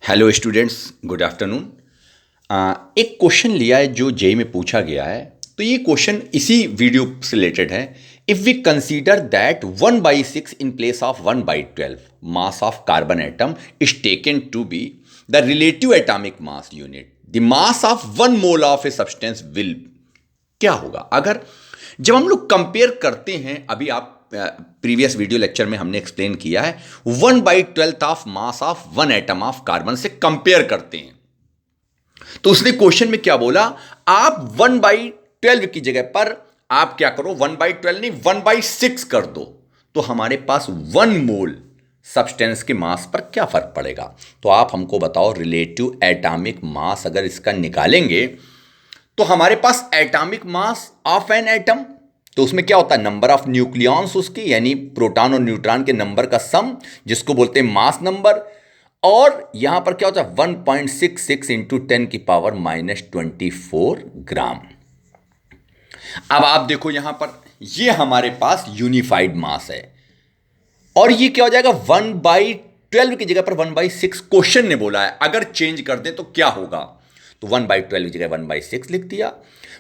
Hello students, good afternoon. एक question लिया है जो जेई में पूछा गया है। तो ये क्वेश्चन इसी वीडियो से रिलेटेड है। If we consider that 1/6 in place of 1/12 mass of carbon atom is taken to be the relative atomic mass unit, the mass of 1 mole of a substance will, क्या होगा अगर जब हम लोग compare करते हैं। अभी आप प्रीवियस वीडियो लेक्चर में हमने एक्सप्लेन किया है, 1/12 of mass of 1 atom of carbon से कंपेयर करते हैं। तो उसने क्वेश्चन में क्या बोला, आप 1/12 की जगह पर आप क्या करो, 1/12 नहीं 1/6 कर दो, तो हमारे पास 1 मोल सब्सटेंस के मास पर क्या फर्क पड़ेगा। तो आप हमको बताओ, रिलेटिव एटॉमिक मास अगर इसका निकालेंगे तो हमारे पास atomic mass of an atom, तो उसमें क्या होता है, नंबर ऑफ न्यूक्लियॉन्स उसकी, यानी प्रोटॉन और न्यूट्रॉन के नंबर का सम, जिसको बोलते हैं मास नंबर। और यहां पर क्या होता है, 1.66 इंटू 10⁻24 ग्राम। अब आप देखो यहां पर ये हमारे पास यूनिफाइड मास है, और ये क्या हो जाएगा, 1/12 की जगह पर 1/6 क्वेश्चन ने बोला है। अगर चेंज कर दे तो क्या होगा, तो 1/12 की जगह 1/6 लिख दिया।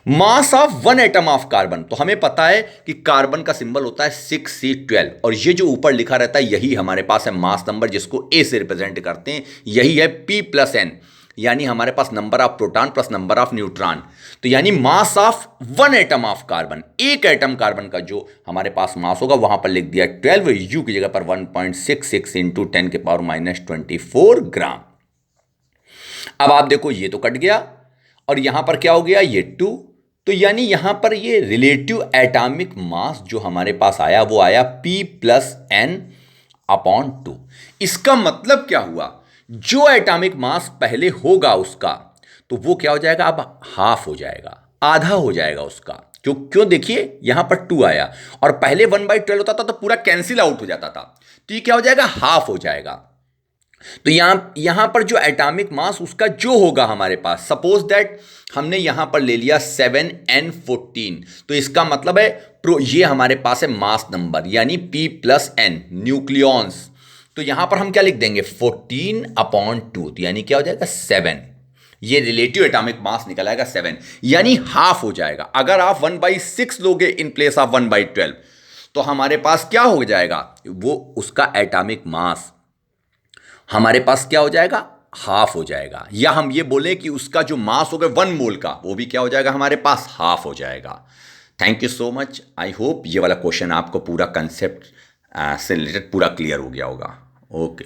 मास ऑफ 1 एटम ऑफ कार्बन, तो हमें पता है कि कार्बन का सिंबल होता है 6C12, और ये जो ऊपर लिखा रहता है यही हमारे पास है मास नंबर, जिसको ए से रिप्रेजेंट करते हैं, यही है P+N, यानी हमारे पास number of proton plus number of neutron. तो यानी mass of 1 atom of carbon, एक एटम कार्बन का जो हमारे पास मास होगा वहां पर लिख दिया 12, यू की जगह पर 1.66 इंटू 10⁻24 ग्राम। अब आप देखो ये तो कट गया, और यहां पर क्या हो गया, ये 2। तो यानी यहां पर ये रिलेटिव एटॉमिक मास जो हमारे पास आया वो आया P+N/2। इसका मतलब क्या हुआ, जो एटॉमिक मास पहले होगा उसका, तो वो क्या हो जाएगा, अब हाफ हो जाएगा, आधा हो जाएगा उसका। क्यों देखिए यहां पर 2 आया, और पहले 1/12 होता था तो पूरा कैंसिल आउट हो जाता था, तो ये क्या हो जाएगा, हाफ हो जाएगा। तो यहां पर जो एटॉमिक मास उसका जो होगा हमारे पास, सपोज दैट हमने यहां पर ले लिया 7N14, तो इसका मतलब है ये हमारे पास है मास नंबर, यानी P+N न्यूक्लियॉन्स। तो यहां पर हम क्या लिख देंगे, 14/2, तो यानी क्या हो जाएगा 7। ये रिलेटिव एटॉमिक मास निकल आएगा 7, यानी हाफ हो जाएगा। अगर आप 1/6 लोगे इन प्लेस ऑफ 1/12, तो हमारे पास क्या हो जाएगा, वो उसका एटॉमिक मास हमारे पास क्या हो जाएगा, हाफ हो जाएगा। या हम ये बोले कि उसका जो मास होगा 1 मोल का, वो भी क्या हो जाएगा, हमारे पास हाफ हो जाएगा। Thank you so much. I hope ये वाला क्वेश्चन आपको पूरा कंसेप्ट से रिलेटेड पूरा क्लियर हो गया होगा। ओके।